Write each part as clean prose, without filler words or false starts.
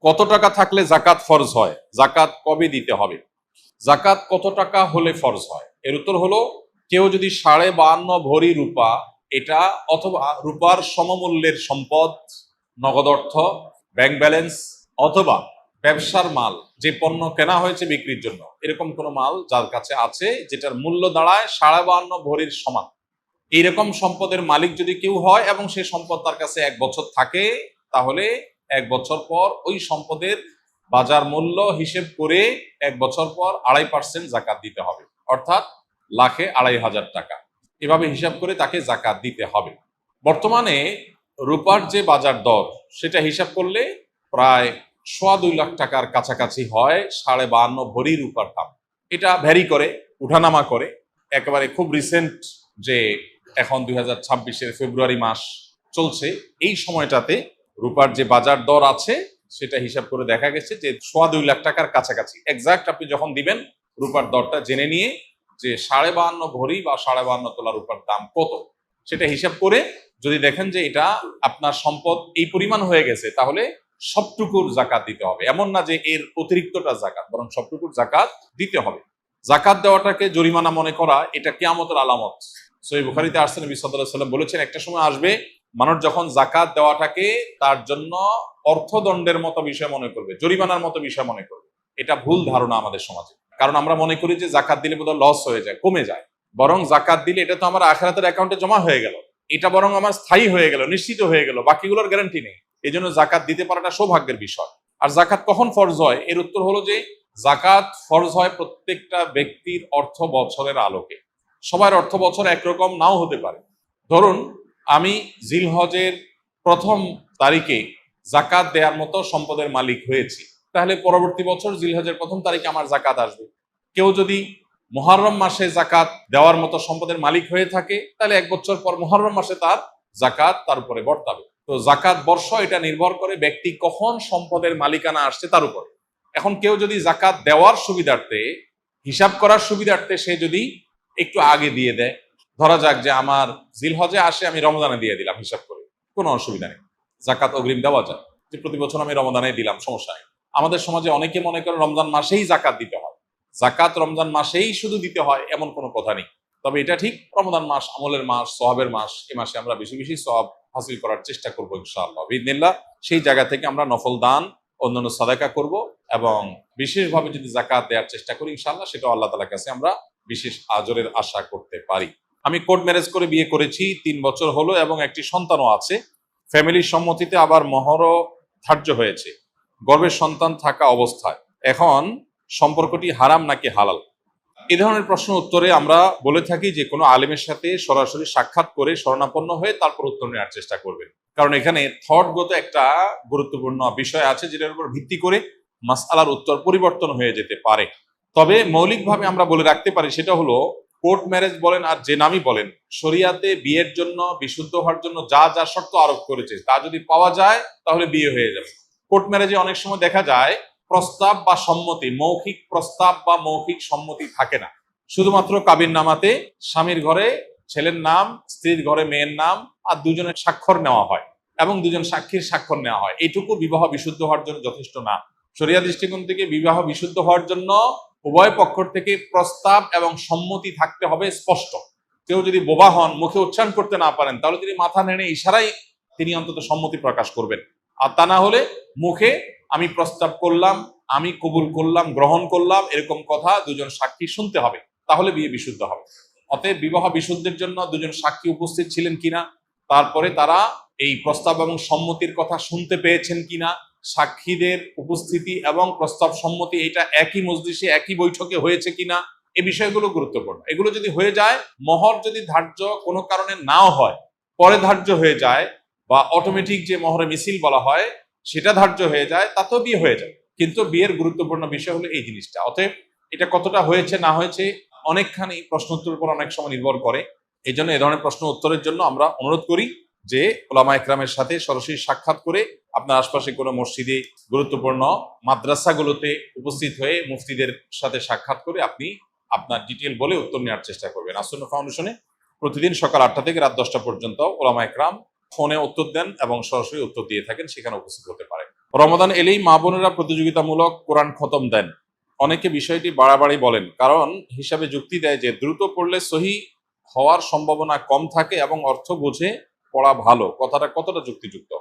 কত টাকা থাকলে জাকাত ফরজ হয়? জাকাত কবে দিতে হবে? জাকাত কত টাকা হলে ফরজ হয়? এর উত্তর হলো, কেউ যদি 52.5 ভরি রূপা, এটা অথবা রূপার সমমূল্যের সম্পদ, নগদ অর্থ, ব্যাংক ব্যালেন্স, অথবা ব্যবসার মাল, যে পণ্য কেনা হয়েছে বিক্রির জন্য, এরকম কোনো মাল যার কাছে আছে যেটার মূল্য দাঁড়ায় 52.5 ভরির সমান, এইরকম সম্পদের মালিক যদি কেউ হয় এবং সেই সম্পদ তার কাছে 1 বছর থাকে, তাহলে 1 বছর পর ওই সম্পদের বাজার মূল্য হিসেব করে 1 বছর পর 2.5% জাকাত দিতে হবে, অর্থাৎ লাখে 2,500 টাকা। এভাবে হিসাব করে তাকে জাকাত দিতে হবে। বর্তমানে রূপার যে বাজার দর, সেটা হিসাব করলে প্রায় 2.25 লাখ টাকার কাছাকাছি হয় 52.5 ভরি রূপার দাম। এটা ভ্যারি করে, উঠানামা করে। একেবারে খুব রিসেন্ট যে এখন 2026-এর ফেব্রুয়ারি মাস চলছে, এই সময়টাতে রূপার যে বাজার দর আছে সেটা হিসাব করে দেখা গেছে যে 2.25 লাখ টাকার কাছাকাছি। এক্সাক্ট আপনি যখন দিবেন রূপার দরটা জেনে নিয়ে যে 52.5 ভরি বা 52.5 তোলা রূপার দাম কত, সেটা হিসাব করে যদি দেখেন যে এটা আপনার সম্পদ এই পরিমাণ হয়ে গেছে, তাহলে সবটুকুর জাকাত দিতে হবে। এমন না যে এর অতিরিক্তটা জাকাত, বরং সবটুকুর জাকাত দিতে হবে। জাকাত দেওয়াটাকে জরিমানা মনে করা, এটা কিয়ামতের আলামত। সহিহ বুখারীতে আসছে, নবী সাল্লাল্লাহু আলাইহি ওয়াসাল্লাম বলেছেন, একটা সময় আসবে মানুষ যখন জাকাত দেওয়াটাকে তার জন্য অর্থদণ্ডের মতো বিষয় মনে করবে, জরিমানার মতো বিষয় মনে করবে। এটা ভুল ধারণা আমাদের সমাজে। কারণ আমরা মনে করি যে জাকাত দিলে বোধহয় লস হয়ে যায়, কমে যায়। বরং জাকাত দিলে এটা তো আমার আখিরাতের অ্যাকাউন্টে জমা হয়ে গেল, এটা বরং আমার স্থায়ী হয়ে গেল, নিশ্চিত হয়ে গেল, বাকিগুলোর গ্যারান্টি নেই। এই জন্য জাকাত দিতে পারাটা সৌভাগ্যের বিষয়। আর জাকাত কখন ফরজ হয়? এর উত্তর হলো যে জাকাত ফরজ হয় প্রত্যেকটা ব্যক্তির অর্থ বছরের আলোকে। সবার অর্থ বছর একরকম নাও হতে পারে। ধরুন আমি জিলহজের 1ম তারিখে জাকাত দেওয়ার মতো সম্পদের মালিক হয়েছি, তাহলে পরবর্তী বছর জিলহজের 1ম তারিখে আমার জাকাত আসবে। কেউ যদি মুহররম মাসে জাকাত দেওয়ার মতো সম্পদের মালিক হয়ে থাকে, তাহলে 1 বছর পর মুহররম মাসে তার জাকাত তার উপরে বর্তাবে। তো জাকাত বর্ষ এটা নির্ভর করে ব্যক্তি কখন সম্পদের মালিকানা আসছে তার উপরে। এখন কেউ যদি জাকাত দেওয়ার সুবিধার্থে, হিসাব করার সুবিধার্থে সে যদি একটু আগে দিয়ে দেয়, ধরা যাক যে আমার জিলহজে আসে, আমি রমজানে দিয়ে দিলাম হিসাব করে, কোনো অসুবিধা নেই, জাকাত অগ্রিম দেওয়া যায়। যে প্রতি বছর আমি রমজানে দিলাম, সমস্যা নেই। আমাদের সমাজে অনেকে মনে করে রমজান মাসেই জাকাত দিতে হয়। জাকাত রমজান মাসেই শুধু দিতে হয় এমন কোনো কথা নেই। তবে এটা ঠিক, রমজান মাস আমলের মাস, সওয়াবের মাস, এই মাসে আমরা বেশি বেশি সওয়াব হাসিল করার চেষ্টা করবো ইনশাআল্লাহ বিইذনিল্লাহ। সেই জায়গা থেকে আমরা নফল দান, অন্যান্য সাদাকা করব, এবং বিশেষভাবে যদি জাকাত দেওয়ার চেষ্টা করি ইনশাআল্লাহ, সেটা আল্লাহ তাআলার কাছে আমরা বিশেষ আজরের আশা করতে পারি। আমি কোর্ট ম্যারেজ করে বিয়ে করেছি, 3 বছর হলো এবং একটি সন্তানও আছে। ফ্যামিলির সম্মতিতে আবার মহরও ধার্য হয়েছে গর্ভের সন্তান থাকা অবস্থায়। এখন সম্পর্কটি হারাম নাকি হালাল? এই ধরনের প্রশ্ন উত্তরে আমরা বলে থাকি যে কোনো আলেমের সাথে সরাসরি সাক্ষাৎ করে শরণাপন্ন হয়ে তারপর উত্তর নেওয়ার চেষ্টা করবেন। কারণ এখানে থটগত একটা গুরুত্বপূর্ণ বিষয় আছে, যেটার উপর ভিত্তি করে মাসআলার উত্তর পরিবর্তন হয়ে যেতে পারে। তবে মৌলিকভাবে আমরা বলে রাখতে পারি, সেটা হলো কোর্ট ম্যারেজ বলেন আর যে নামই বলেন, শরিয়াতে বিয়ের জন্য, বিশুদ্ধ হওয়ার জন্য যা যা শর্ত আরোপ করেছে তা যদি পাওয়া যায় তাহলে বিয়ে হয়ে যাবে। কোর্ট ম্যারেজে অনেক সময় দেখা যায় প্রস্তাব বা সম্মতি, মৌখিক প্রস্তাব বা মৌখিক সম্মতি থাকে না। শুধুমাত্র কাবিননামাতে স্বামীর ঘরে ছেলের নাম, স্ত্রীর ঘরে মেয়ের নাম, আর দুজনের স্বাক্ষর নেওয়া হয় এবং দুজন সাক্ষীর স্বাক্ষর নেওয়া হয়। এইটুকু বিবাহ বিশুদ্ধ হওয়ার জন্য যথেষ্ট না। শরিয়া দৃষ্টিকোণ থেকে বিবাহ বিশুদ্ধ হওয়ার জন্য উভয় পক্ষ থেকে প্রস্তাব এবং সম্মতি থাকতে হবে স্পষ্ট। কেউ যদি বোবা হন, মুখে উচ্চারণ করতে না পারেন, তাহলে তিনি মাথা নেড়ে ইশারায় তিনি অন্তত সম্মতি প্রকাশ করবেন। আর তা না হলে মুখে আমি প্রস্তাব করলাম, আমি কবুল করলাম, গ্রহণ করলাম, এরকম কথা দুজন সাক্ষী শুনতে হবে, তাহলে বিয়ে বিশুদ্ধ হবে। অতএব বিবাহ বিশুদ্ধের জন্য দুজন সাক্ষী উপস্থিত ছিলেন কিনা, তারপরে তারা এই প্রস্তাব এবং সম্মতির কথা শুনতে পেয়েছেন কিনা, সাক্ষীদের উপস্থিতি এবং প্রস্তাব সম্মতি এটা একই মজলিসে, একই বৈঠকে হয়েছে কিনা, এই বিষয়গুলো গুরুত্বপূর্ণ। এগুলো যদি হয়ে যায়, মহর যদি ধার্য কোনো কারণে নাও হয়, পরে ধার্য হয়ে যায়, বা অটোমেটিক যে মহরে মিছিল বলা হয় সেটা ধার্য হয়ে যায়, তাতেও বিয়ে হয়ে যায়। কিন্তু বিয়ের গুরুত্বপূর্ণ বিষয় হলো এই জিনিসটা। অতএব এটা কতটা হয়েছে না হয়েছে অনেকখানি প্রশ্ন উত্তরের উপর অনেক সময় নির্ভর করে। এই জন্য এ ধরনের প্রশ্ন উত্তরের জন্য আমরা অনুরোধ করি যে ওলামা একরামের সাথে সরাসরি সাক্ষাৎ করে আপনার আশপাশে কোনো মসজিদে, গুরুত্বপূর্ণ মাদ্রাসাগুলোতে উপস্থিত হয়ে মুফতিদের সাথে সাক্ষাৎ করে আপনি আপনার ডিটেল বলে উত্তর নেওয়ার চেষ্টা করবেন। আসুন্নাহ ফাউন্ডেশনে প্রতিদিন সকাল 8টা থেকে রাত 10টা পর্যন্ত ওলামা একরাম ফোনে উত্তর দেন এবং সরাসরি উত্তর দিয়ে থাকেন, সেখানে উপস্থিত হতে পারেন। রমাদান এলেই মা বোনেরা প্রতিযোগিতামূলক কোরআন খতম দেন। অনেকে বিষয়টি বাড়াবাড়ি বলেন, কারণ হিসাবে যুক্তি দেয় যে দ্রুত পড়লে সহি হওয়ার সম্ভাবনা কম থাকে এবং অর্থ বুঝে পড়া ভালো। কথাটা কতটা যুক্তিযুক্ত?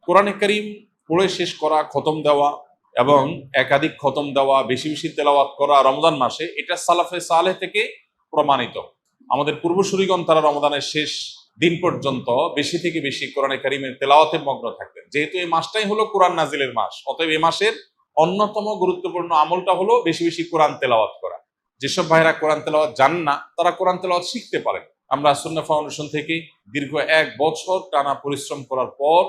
কোরআনে কারীম পড়ে শেষ করা, খতম দেওয়া এবং একাধিক খতম দেওয়া, বেশি বেশি তেলাওয়াত করা রমজান মাসে, এটা সালাফে সালেহ থেকে প্রমাণিত। আমাদের পূর্বসূরিগণ তারা রমজানের শেষ দিন পর্যন্ত বেশি থেকে বেশি কোরআনে কারীমের তেলাওয়াতে মগ্ন থাকতেন। যেহেতু এই মাসটাই হলো কোরআন নাজিলের মাস, অতএব এই মাসের অন্যতম গুরুত্বপূর্ণ আমলটা হলো বেশি বেশি কোরআন তেলাওয়াত করা। যেসব ভাইরা কোরআন তেলাওয়াত জান না, তারা কোরআন তেলাওয়াত শিখতে পারেন। আমরা সুন্নাহ ফাউন্ডেশন থেকে দীর্ঘ 1 বছর টানা পরিশ্রম করার পর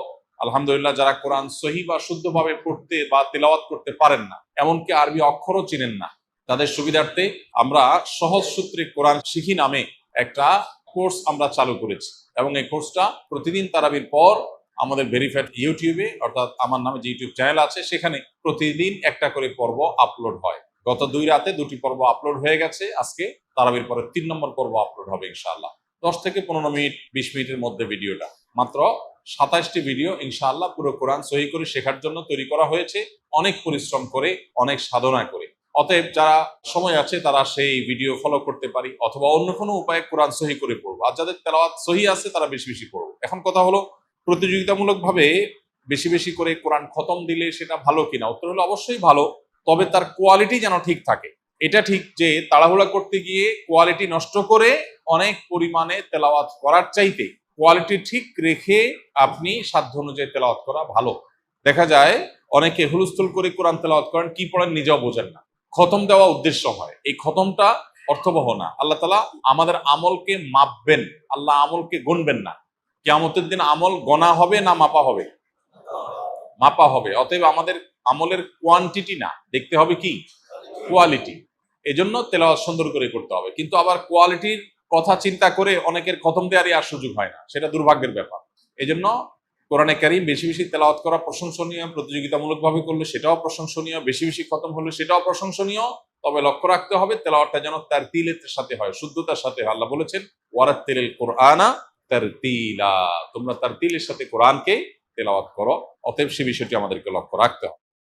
আলহামদুলিল্লাহ, যারা কোরআন সহি বা শুদ্ধভাবে পড়তে বা তেলাওয়াত করতে পারেন না, এমনকি আরবি অক্ষরও চিনেন না, তাদের সুবিধার্থে আমরা সহজ সূত্রে কোরআন শিখি নামে একটা কোর্স আমরা চালু করেছি। এবং এই কোর্সটা প্রতিদিন তারাবির পর আমাদের ভেরিফাইড ইউটিউবে, অর্থাৎ আমার নামে যে ইউটিউব চ্যানেল আছে, সেখানে প্রতিদিন একটা করে পর্ব আপলোড হয়। গত 2 রাতে 2টি পর্ব আপলোড হয়ে গেছে। আজকে তারাবির পরে 3 নম্বর পর্ব আপলোড হবে ইনশাআল্লাহ। 10 থেকে 15 মিনিট, 20 মিনিটের মধ্যে ভিডিওটা, মাত্র 27টি ভিডিও ইনশাআল্লাহ পুরো কোরআন সহি করে শেখার জন্য তৈরি করা হয়েছে, অনেক পরিশ্রম করে, অনেক সাধনা করে। অতএব যারা সময় আছে তারা সেই ভিডিও ফলো করতে পারি, অথবা অন্য কোনো উপায়ে কোরআন সহি করে পড়বো। আর যাদের তেলাওয়াত সহি আছে তারা বেশি বেশি পড়বো। এখন কথা হলো, প্রতিযোগিতামূলকভাবে বেশি বেশি করে কোরআন খতম দিলে সেটা ভালো কিনা? উত্তর হলো অবশ্যই ভালো, তবে তার কোয়ালিটি যেন ঠিক থাকে। এটা ঠিক যে তাড়াহুড়া করতে গিয়ে কোয়ালিটি নষ্ট করে অনেক পরিমাণে তেলাওয়াত করার চাইতে কোয়ালিটি ঠিক রেখে আপনি সাধ্য অনুযায়ী তেলাওয়াত করা ভালো। দেখা যায় অনেকে হুলস্থুল করে কোরআন তেলাওয়াত করেন, কি পড়েন নিজেও বোঝেন না। খতম দেওয়া উদ্দেশ্য হয়, এই খতমটা অর্থবহ না। আল্লাহ তাআলা আমাদের আমলকে মাপবেন, আল্লাহ আমলকে গুনবেন না। কিয়ামতের দিন আমল গণা হবে না মাপা হবে? মাপা হবে। অতএব আমাদের আমলের কোয়ান্টিটি না, দেখতে হবে কি? কোয়ালিটি। এজন্য তেলাওয়াত সুন্দর করে করতে হবে। কিন্তু আবার কোয়ালিটির কথা চিন্তা করে অনেকের খতম দেওয়ারই আর সুযোগ হয় না, সেটা দুর্ভাগ্যের ব্যাপার। এজন্য কোরআনে কারীম বেশি বেশি তেলাওয়াত করা প্রশংসনীয়, প্রতিযোগিতামূলকভাবে করলে সেটাও প্রশংসনীয়, বেশি বেশি খতম হলে সেটাও প্রশংসনীয়। তবে লক্ষ্য রাখতে হবে তেলাওয়াতটা যেন তারতিলের সাথে হয়, শুদ্ধতার সাথে হয়। আল্লাহ বলেছেন, ওয়ারাত্তিলিল কুরআনা তারতিলা, তোমরা তারতিলের সাথে কোরআনকে তেলাওয়াত করো। অতএব সে বিষয়টি আমাদেরকে লক্ষ্য রাখতে হবে।